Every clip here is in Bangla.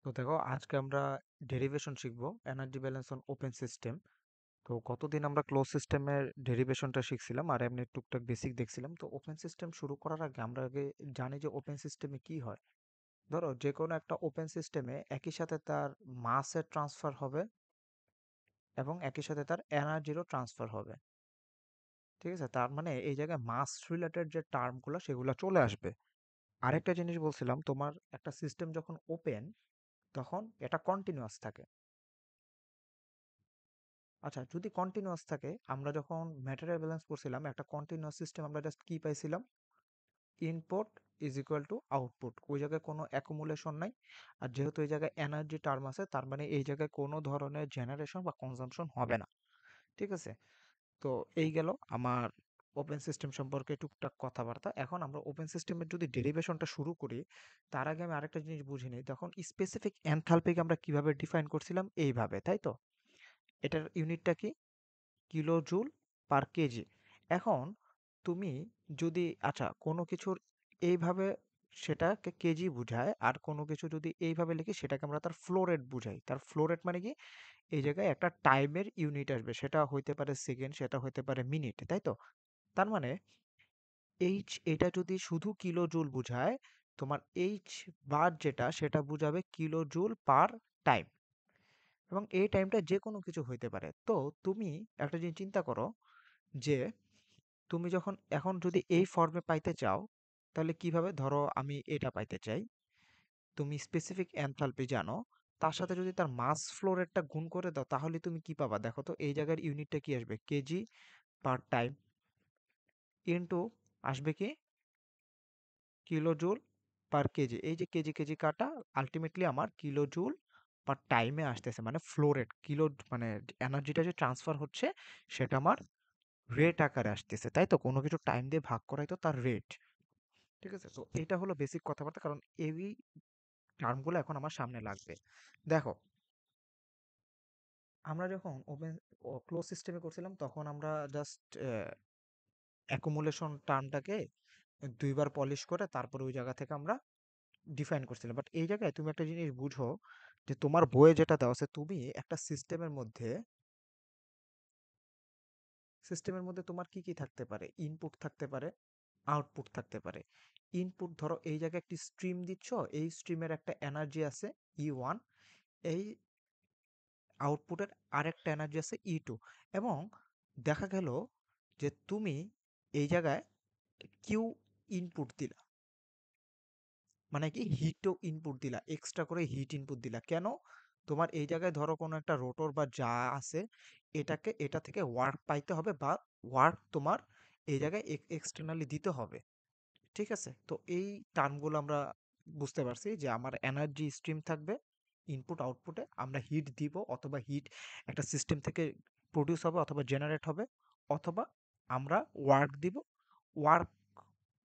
তো দেখো আজকে আমরা ডেরিভেশন শিখবো energy balance on open system. তো কতদিন আমরা ক্লোজ সিস্টেমের ডেরিভেশনটা শিখছিলাম আর এমনি টুকটাক বেসিক দেখছিলাম। তো ওপেন সিস্টেম শুরু করার আগে আমরা আগে জানি যে ওপেন সিস্টেমে কি হয়। ধরো যে কোনো একটা ওপেন সিস্টেমে একই সাথে তার মাসের ট্রান্সফার হবে এবং একই সাথে তার এনার্জিরও ট্রান্সফার হবে। ঠিক আছে, তার মানে এই জায়গায় মাস রিলেটেড যে টার্মগুলো সেগুলো চলে আসবে। আরেকটা জিনিস বলছিলাম, তোমার একটা সিস্টেম যখন ওপেন তখন এটা কন্টিনিউয়াস থাকে। আচ্ছা, যদি কন্টিনিউয়াস থাকে, আমরা যখন ম্যাটেরিয়াল ব্যালেন্স করছিলাম একটা কন্টিনিউয়াস সিস্টেম আমরা জাস্ট কি পাইছিলাম? Input is equal two output. ওই জায়গায় কোনো অ্যাকুমুলেশন নাই। আর যেহেতু এই জায়গায় এনার্জি টার্ম আছে, তার মানে এই জায়গায় কোনো ধরনের জেনারেশন বা কনজাম্পশন হবে না। ঠিক আছে? তো এই গেল আমার ওপেন সিস্টেম সম্পর্কে টুকটাক কথাবার্তা। এখন আমরা ওপেন সিস্টেমের যদি ডেরিভেশনটা শুরু করি, তার আগে আমি আরেকটা জিনিস বুঝে নিই। তখন স্পেসিফিক এনথালপিকে আমরা কিভাবে ডিফাইন করছিলাম? এইভাবে, তাই তো? এটার ইউনিটটা কি? Kilo joule per KG. এখন তুমি যদি আচ্ছা কোনো কিছুর এইভাবে সেটাকে কেজি বুঝায়, আর কোনো কিছু যদি এইভাবে লিখি সেটাকে আমরা তার ফ্লো রেট বুঝাই। তার ফ্লো রেট মানে কি? এই জায়গায় একটা টাইমের ইউনিট আসবে, সেটা হইতে পারে সেকেন্ড, সেটা হইতে পারে মিনিট, তাই তো? তার মানে এইচ এটা যদি শুধু কিলো জুল বুঝায়, তোমার এইচ বার যেটা সেটা বুঝাবে কিলো জুল পার টাইম। এবং এই টাইমটা যে কোনো কিছু হইতে পারে। তো তুমি একটা জিনিস চিন্তা করো যে তুমি যখন এখন যদি এই ফর্মে পাইতে চাও, তাহলে কিভাবে? ধরো আমি এটা পাইতে চাই, তুমি স্পেসিফিক এনথালপি জানো, তার সাথে যদি তার মাস ফ্লো রেটটা গুণ করে দাও, তাহলে তুমি কি পাবা? দেখো তো এই জায়গার ইউনিটটা কি আসবে? কেজি পার টাইম ইনটু আসবে কি কিলো জুল পার কেজি। এই যে কেজি কেজি কাটা, আলটিমেটলি আমার কিলো জুল পার টাইমে আসতেছে, মানে ফ্লো রেট কিলো, মানে এনার্জিটা যে ট্রান্সফার হচ্ছে সেটা আমার রেট আকারে আসতেছে, তাই তো? কোনো কিছু টাইম দিয়ে ভাগ করাই তো তার রেট। ঠিক আছে, তো এটা হলো বেসিক কথাবার্তা, কারণ এই টার্মগুলো এখন আমার সামনে লাগবে। দেখো, আমরা যখন ওপেন ক্লোজ সিস্টেমে করছিলাম তখন আমরা জাস্ট অ্যাকুমুলেশন টার্মটাকে দুইবার পলিশ করে তারপরে ওই জায়গা থেকে আমরা ডিফাইন করছিলাম। বাট এই জায়গায় তুমি একটা জিনিস বুঝো যে তোমার বইয়ে যেটা দেওয়া আছে, তুমি একটা সিস্টেমের মধ্যে তোমার কি কি থাকতে পারে? ইনপুট থাকতে পারে, আউটপুট থাকতে পারে। ইনপুট ধরো এই জায়গায় একটি স্ট্রিম দিচ্ছ, এই স্ট্রিমের একটা এনার্জি আছে E1, এই আউটপুটের আরেকটা এনার্জি আছে E2। এবং দেখা গেল যে তুমি এই জায়গায় কিউ ইনপুট দিলা, মানে কি হিটও ইনপুট দিলা, এক্সট্রা করে হিট ইনপুট দিলা কেন? তোমার এই জায়গায় ধরো কোনো একটা রোটর বা যা আছে, এটাকে এটা থেকে ওয়ার্ক পাইতে হবে, বা ওয়ার্ক তোমার এই জায়গায় এক্সটার্নালি দিতে হবে। ঠিক আছে, তো এই টার্মগুলো আমরা বুঝতে পারছি যে আমার এনার্জি স্ট্রিম থাকবে, ইনপুট আউটপুটে আমরা হিট দিব, অথবা হিট একটা সিস্টেম থেকে প্রডিউস হবে অথবা জেনারেট হবে, অথবা আমরা ওয়ার্ক দিব, ওয়ার্ক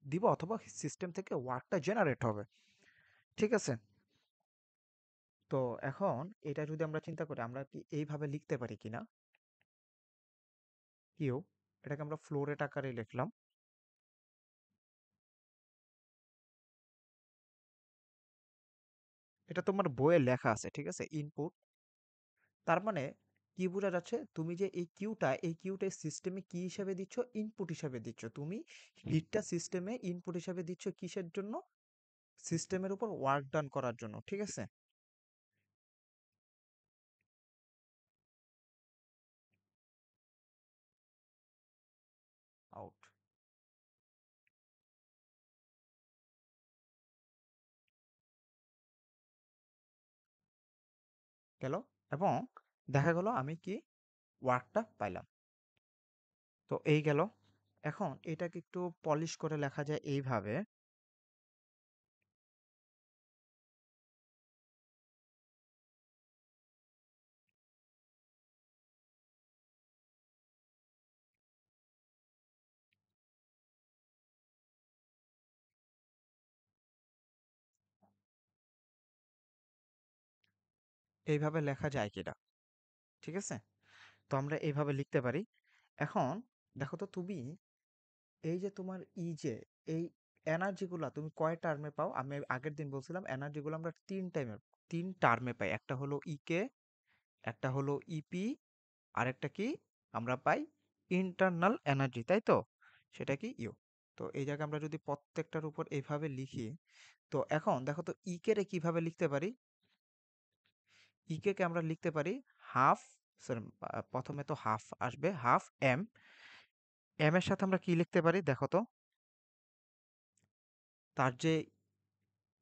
দিব অথবা সিস্টেম থেকে ওয়ার্কটা জেনারেট হবে। ঠিক আছে, তো এখন এটা যদি আমরা চিন্তা করি, আমরা কি এইভাবে লিখতে পারি কিনা? কিউ, এটাকে আমরা ফ্লো রেট আকারে লিখলাম। এটা তোমার বইয়ে লেখা আছে, ঠিক আছে, ইনপুট। তার মানে কি বোঝা যাচ্ছে? তুমি যে এই কিউটা সিস্টেমে কি হিসাবে দিচ্ছ? ইনপুট হিসাবে দিচ্ছ। তুমি হিটটা সিস্টেমে ইনপুট হিসাবে দিচ্ছ কিসের জন্য? সিস্টেমের উপর ওয়ার্ক ডান করার জন্য। ঠিক আছে, আউট গেল, এবং দেখা গেল আমি কি ওয়ার্কটা পাইলাম। তো এই গেল। এখন এটাকে একটু পলিশ করে লেখা যায় এইভাবে। এইভাবে লেখা যায় কিনা? ঠিক আছে, তো আমরা এইভাবে লিখতে পারি। এখন দেখো তো তুমি, এই যে তোমার ই যে এই এনার্জিগুলা তুমি কয় টার্মে পাও? আমি আগের দিন বলছিলাম এনার্জিগুলো আমরা ৩ টার্মে পাই। একটা হলো ইকে, একটা হলো ইপি, আরেকটা কি আমরা পাই ইন্টারনাল এনার্জি, তাই তো? সেটা কি ইউ। তো এই জায়গায় আমরা যদি প্রত্যেকটার উপর এইভাবে লিখি, তো এখন দেখো তো ইকে রে কিভাবে লিখতে পারি? ইকে কে আমরা লিখতে পারি হাফ, সরি, প্রথমে তো হাফ আসবে, হাফ এম। এম এর সাথে আমরা কি লিখতে পারি দেখো তো? তার যে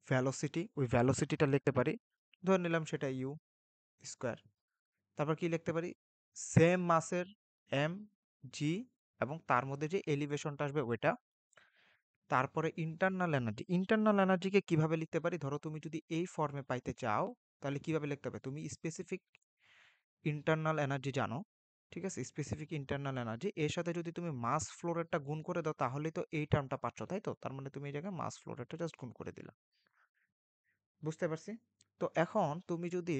ভ্যালোসিটি, ওই ভ্যালোসিটিটা লিখতে পারি, ধরে নিলাম সেটা ইউ স্কোয়ার। তারপর কি লিখতে পারি? সেম মাসের এম জি, এবং তার মধ্যে যে এলিভেশনটা আসবে ওইটা। তারপরে ইন্টারনাল এনার্জি, ইন্টারনাল এনার্জিকে কিভাবে লিখতে পারি? ধরো তুমি যদি এই ফর্মে পাইতে চাও, তাহলে কিভাবে লিখতে হবে? তুমি স্পেসিফিক ইন্টারনাল এনার্জি জানো, ঠিক আছে? স্পেসিফিক ইন্টারনাল এনার্জি এর সাথে যদি তুমি মাস ফ্লো রেটটা গুণ করে দাও, তাহলেই তো এই টার্মটা পাচ্ছ, তাই তো? তার মানে তুমি এই জায়গায় মাস ফ্লো রেটটা জাস্ট গুণ করে দিলা। বুঝতে পারছি? তো এখন তুমি যদি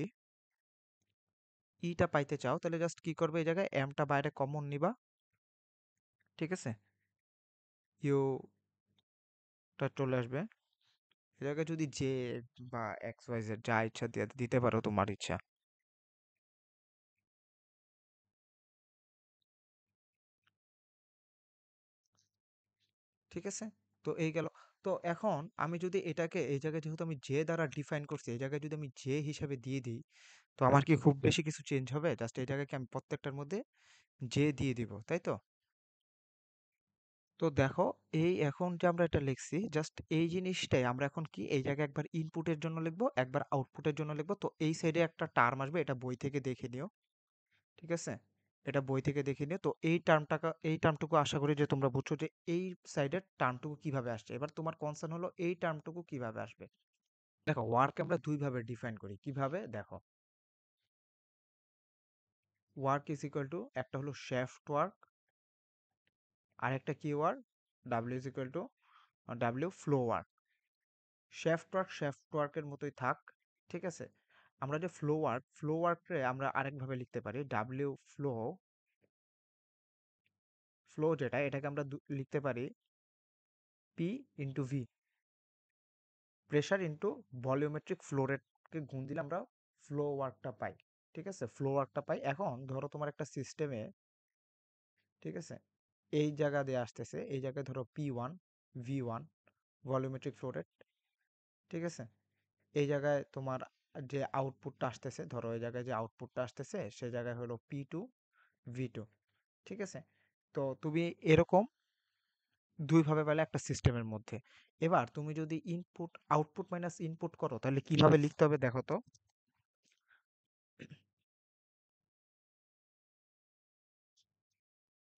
ইটা পাইতে চাও, তাহলে জাস্ট কি করবে? এই জায়গায় এমটা বাইরে কমন নিবা, ঠিক আছে? ইউটা চলে আসবে। এই জায়গায় যদি জে বা এক্স ওয়াই জেড যা ইচ্ছা দিয়ে দিতে পারো, তোমার ইচ্ছা, ঠিক আছে? তো এই গেল। তো এখন আমি যদি এটাকে এই জায়গায়, যেহেতু আমি জে দ্বারা ডিফাইন করছি, এই জায়গায় যদি আমি জে হিসাবে দিয়ে দিই, তো আমার কি খুব বেশি কিছু চেঞ্জ হবে? জাস্ট এই জায়গায় কি আমি প্রত্যেকটার মধ্যে জে দিয়ে দিব, তাই তো? তো দেখো, এই এখন যে আমরা এটা লিখছি, জাস্ট এই জিনিসটাই আমরা এখন কি এই জায়গায় একবার ইনপুটের জন্য লিখবো, একবার আউটপুটের জন্য লিখবো। তো এই সাইডে একটা টার্ম আসবে, এটা বই থেকে দেখে নিও, ঠিক আছে? এটা বই থেকে দেখে নিও। তো এই টার্মটুকু আশা করি যে তোমরা বুঝছো যে এই সাইডের টার্মটুকু কিভাবে আসছে। এবার তোমার কনসার্ন হলো এই টার্মটুকু কিভাবে আসবে। দেখো, ওয়ার্ক আমরা দুই ভাবে ডিফাইন করি। কিভাবে? দেখো, ওয়ার্ক ইজ ইকুয়াল টু, একটা হলো শ্যাফট ওয়ার্ক, আর একটা কি work? W is equal two W flow work. Shaft ওয়ার্কের মতোই থাক, ঠিক আছে? আমরা যে ফ্লো ওয়ার্ককে আমরা আরেকভাবে লিখতে পারি, ডাব্লিউ ফ্লো, ফ্লো যেটা, এটাকে আমরা লিখতে পারি P into V, pressure into volumetric flow রেটকে গুণ দিলে আমরা ফ্লো ওয়ার্কটা পাই, ঠিক আছে? ফ্লো ওয়ার্কটা পাই। এখন ধরো তোমার একটা সিস্টেমে, ঠিক আছে, এই জায়গা দিয়ে আসতেছে, এই জায়গায় ধরো P1 V1 volumetric flow rate, ঠিক আছে? এই জায়গায় তোমার যে আউটপুটটা আসতেছে, ধরো এই জায়গায় যে আউটপুটটা আসতেছে সে জায়গায় হলো P2 V2, ঠিক আছে? তো তুমি এরকম দুই ভাবে পেলে একটা সিস্টেমের মধ্যে। এবার তুমি যদি ইনপুট আউটপুট মাইনাস ইনপুট করো, তাহলে কিভাবে লিখতে হবে দেখো তো?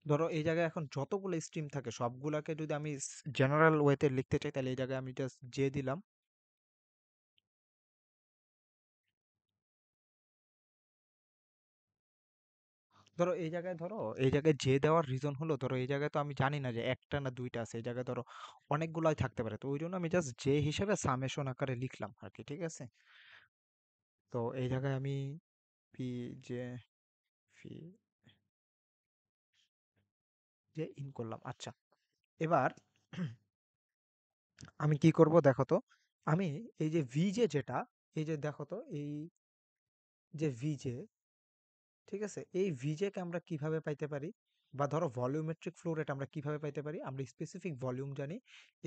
ধরো এই জায়গায় এখন যতগুলো স্ট্রিম থাকে সবগুলাকে যদি আমি জেনারেল ওয়েতে লিখতে চাই, তাহলে এই জায়গায় আমি জাস্ট জে দিলাম। ধরো এই জায়গায় জে দেওয়ার রিজন হলো, ধরো এই জায়গায় তো আমি জানি না যে একটা না দুইটা আছে, এই জায়গায় ধরো অনেকগুলাই থাকতে পারে, তো ওই জন্য আমি জাস্ট জে হিসেবে সামেশন আকারে লিখলাম আর কি, ঠিক আছে? তো এই জায়গায় আমি P J fee J in করলাম। আচ্ছা, এবার আমি কি করব দেখো তো? আমি এই যে ভিজে যেটা, এই যে দেখো তো, এই যে ভিজে, ঠিক আছে, এই ভিজে কে আমরা কিভাবে পাইতে পারি? বা ধরো ভলিউমেট্রিক ফ্লো রেট আমরা কিভাবে পাইতে পারি? আমরা স্পেসিফিক ভলিউম জানি,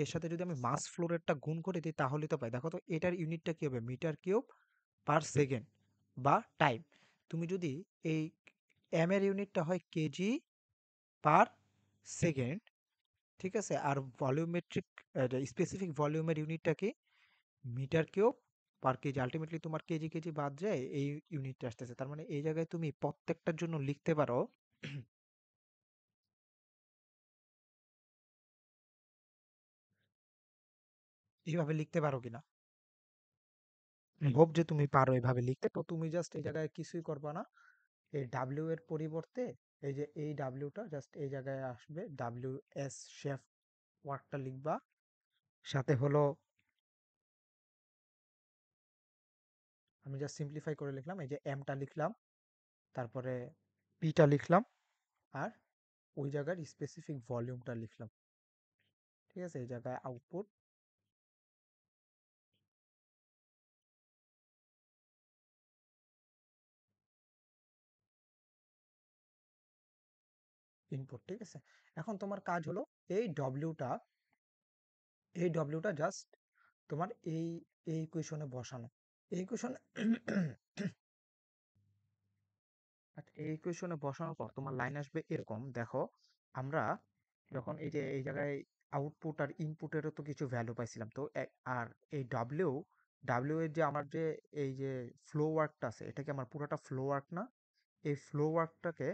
এর সাথে যদি আমি মাস ফ্লো রেটটা গুণ করে দিই তাহলে তো পাই। দেখো তো, এটার ইউনিটটা কি হবে? মিটার কিউব পার সেকেন্ড বা টাইম। তুমি যদি এই এম এর ইউনিটটা হয় কেজি পার সেকেন্ড, ঠিক আছে? আর ভলিউমেট্রিক স্পেসিফিক ভলিউমের ইউনিটটা কি? Metre cube per KG. Ultimately তোমার কেজি কেজি বাদ যায়, এই ইউনিটটা আসতেছে। তার মানে এই জায়গায় তুমি প্রত্যেকটার জন্য লিখতে পারো এইভাবে লিখতে পারো কিনা? হোপ যে তুমি পারো এভাবে লিখতে। তো তুমি জাস্ট এই জায়গায় কিছুই করবা না, এই ডাব্লিউ এর পরিবর্তে এই যে এই ডাব্লিউটা জাস্ট এই জায়গায় আসবে, ডাব্লিউ এস শেফ ওয়ার্ডটা লিখবা। সাথে হলো, আমি জাস্ট সিম্পলিফাই করে লিখলাম, এই যে এমটা লিখলাম, তারপরে পিটা লিখলাম, আর ওই জায়গার স্পেসিফিক ভলিউমটা লিখলাম, ঠিক আছে, এই জায়গায় আউটপুট, ইনপুট। ঠিক আছে, এখন তোমার কাজ হলো এই ডব্লিউটা, জাস্ট তোমার এই ইকুয়েশনে বসানো। এই ইকুয়েশনে আচ্ছা, এই ইকুয়েশনে বসানোর পর তোমার লাইন আসবে এরকম, দেখো আমরা যখন এই যে এই জায়গায় আউটপুট আর ইনপুটেরও তো কিছু ভ্যালু পাইছিলাম তো আর এই ডাব্লিউ এর যে আমার যে এই যে ফ্লো ওয়ার্কটা আছে, এটা কি আমার পুরোটা ফ্লো ওয়ার্ক না? এই ফ্লো ওয়ার্কটাকে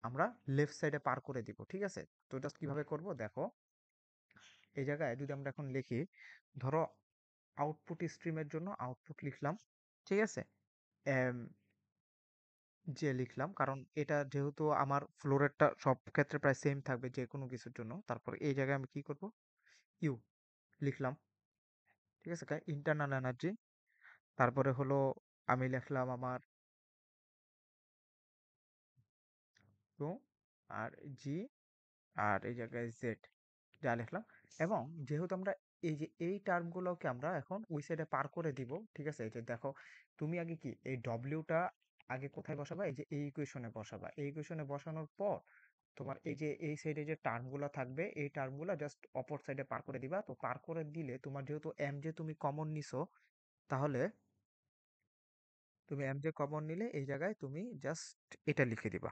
আমরা লেফট সাইডে পার করে দিব। ঠিক আছে, তো জাস্ট কিভাবে করব দেখো, এই জায়গায় যদি আমরা এখন লিখি, ধরো আউটপুট স্ট্রিমের জন্য আউটপুট লিখলাম। ঠিক আছে, এম যে লিখলাম, কারণ এটা যেহেতু আমার ফ্লোরেটটা সব ক্ষেত্রে প্রায় সেম থাকবে যে কোনো কিছুর জন্য, তারপরে এই জায়গায় আমি কি করব, ইউ লিখলাম। ঠিক আছে, ইন্টারনাল এনার্জি, তারপরে হলো আমি লিখলাম আমার টু, আর জি, আর এই জায়গায় জেড যা লিখলাম। এবং যেহেতু আমরা এই যে এই টার্মগুলোকে আমরা এখন ওই সাইডে পার করে দিব। ঠিক আছে, এই যে দেখো, তুমি আগে কি এই ডব্লিউটা আগে কোথায় বসাবা, এই যে এই ইকুয়েশনে বসাবা। এই ইকুয়েশনে বসানোর পর তোমার এই যে এই সাইডে যে টার্মগুলো থাকবে, এই টার্মগুলো জাস্ট অপর সাইডে পার করে দিবা। তো পার করে দিলে তোমার যেহেতু এম যে তুমি কমন নিছো, তাহলে তুমি এম যে কমন নিলে এই জায়গায় তুমি জাস্ট এটা লিখে দিবা।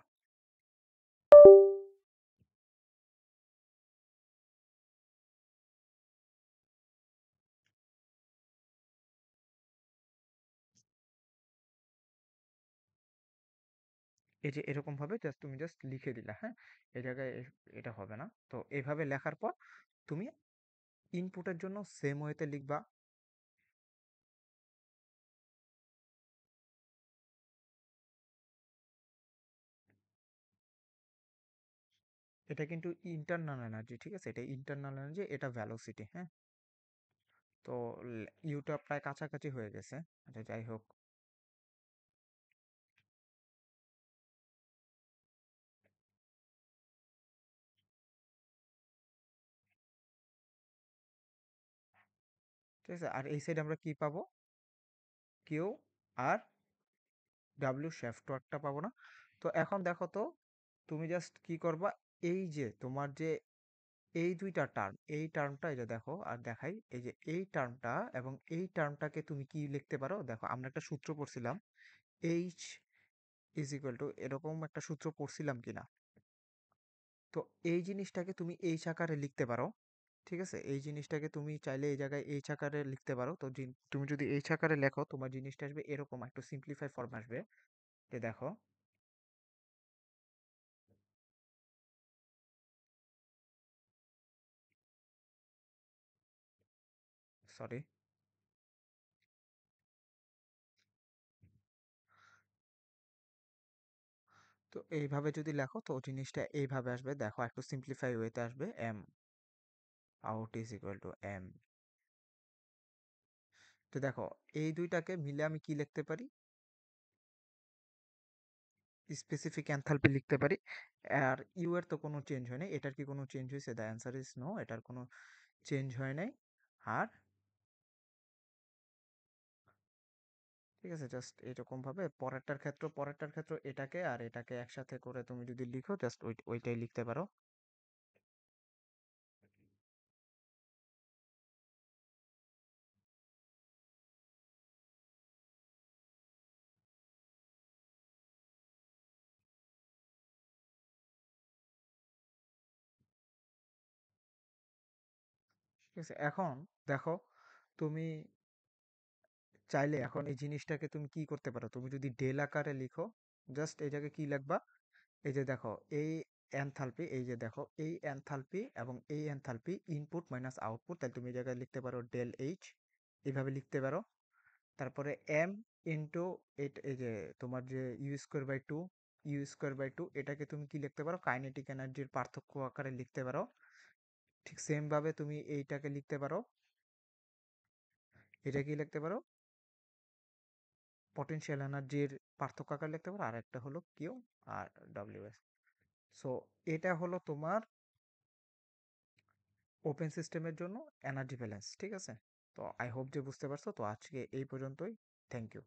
এই যে এরকম ভাবে জাস্ট তুমি জাস্ট লিখে দিলা, হ্যাঁ, এই জায়গায় এটা হবে না। তো এইভাবে লেখার পর তুমি ইনপুটের জন্য সেম ওয়েতে লিখবা। এটা কিন্তু ইন্টারনাল এনার্জি। ঠিক আছে, এটা ইন্টারনাল এনার্জি, এটা ভ্যালোসিটি। হ্যাঁ, তো ইউটা প্রায় কাছাকাছি হয়ে গেছে। আচ্ছা, যাই হোক, ঠিক আছে, আর এই সাইড আমরা কি পাবো, কিউ আর ডাব্লিউ শ্যাফট ওয়ার্কটা পাবো না? তো এখন দেখো তো, তুমি জাস্ট কি করবা, এই যে তোমার যে এই দুইটা টার্ম, এই টার্মটা এই যে দেখো, আর দেখাই, এই যে এই টার্মটা এবং এই টার্মটাকে তুমি কি লিখতে পারো, দেখো আমরা একটা সূত্র পড়ছিলাম, এইচ ইজ ইকুয়াল টু, এরকম একটা সূত্র পড়ছিলাম কিনা? তো এই জিনিসটাকে তুমি এইচ আকারে লিখতে পারো। ঠিক আছে, এই জিনিসটাকে তুমি চাইলে এই জায়গায় এইচ আকারে লিখতে পারো। তো তুমি যদি এইচ আকারে লেখো, তোমার জিনিসটা আসবে এরকম, একটু সিম্পলিফাই ফর্ম আসবে। যে দেখো, সরি, তো এইভাবে যদি লেখো তো জিনিসটা এইভাবে আসবে। দেখো একটু সিম্পলিফাই ওয়েতে আসবে, M out is equal to M. তো দেখো, এই দুইটাকে মিলে আমি কি লিখতে পারি, স্পেসিফিক এনথালপি লিখতে পারি। আর ইউ এর তো কোনো চেঞ্জ হয় নাই, এটার কি কোনো চেঞ্জ হয়েছে? দ্য অ্যান্সার ইজ নো, এটার কোনো চেঞ্জ হয় নাই। আর ঠিক আছে, জাস্ট এরকম ভাবে পরেরটার ক্ষেত্রে এটাকে আর এটাকে একসাথে করে তুমি যদি লিখো, জাস্ট ওইটাই লিখতে পারো। ঠিক আছে, এখন দেখো, তুমি চাইলে এখন এই জিনিসটাকে তুমি কি করতে পারো, তুমি যদি ডেল আকারে লিখো, জাস্ট এই জায়গায় কি লিখবা, এই যে দেখো, এই এনথালপি, এই যে দেখো এই এনথালপি এবং এই এনথালপি ইনপুট মাইনাস আউটপুট, তাহলে তুমি এই জায়গায় লিখতে পারো ডেল এইচ, এইভাবে লিখতে পারো। তারপরে এম ইন্টু এই যে তোমার যে ইউ স্কোয়ার বাই টু, এটাকে তুমি কি লিখতে পারো, কাইনেটিক এনার্জির পার্থক্য আকারে লিখতে পারো। ঠিক সেম ভাবে তুমি এইটাকে লিখতে পারো, এটা কি লিখতে পারো, পটেনশিয়াল এনার্জির পার্থক্য আকারে লিখতে পারো। আর একটা হলো Q R W S. So এটা হলো তোমার ওপেন সিস্টেমের জন্য এনার্জি ব্যালেন্স, ঠিক আছে? তো আই হোপ যে বুঝতে পারছো। তো আজকে এই পর্যন্তই। Thank you.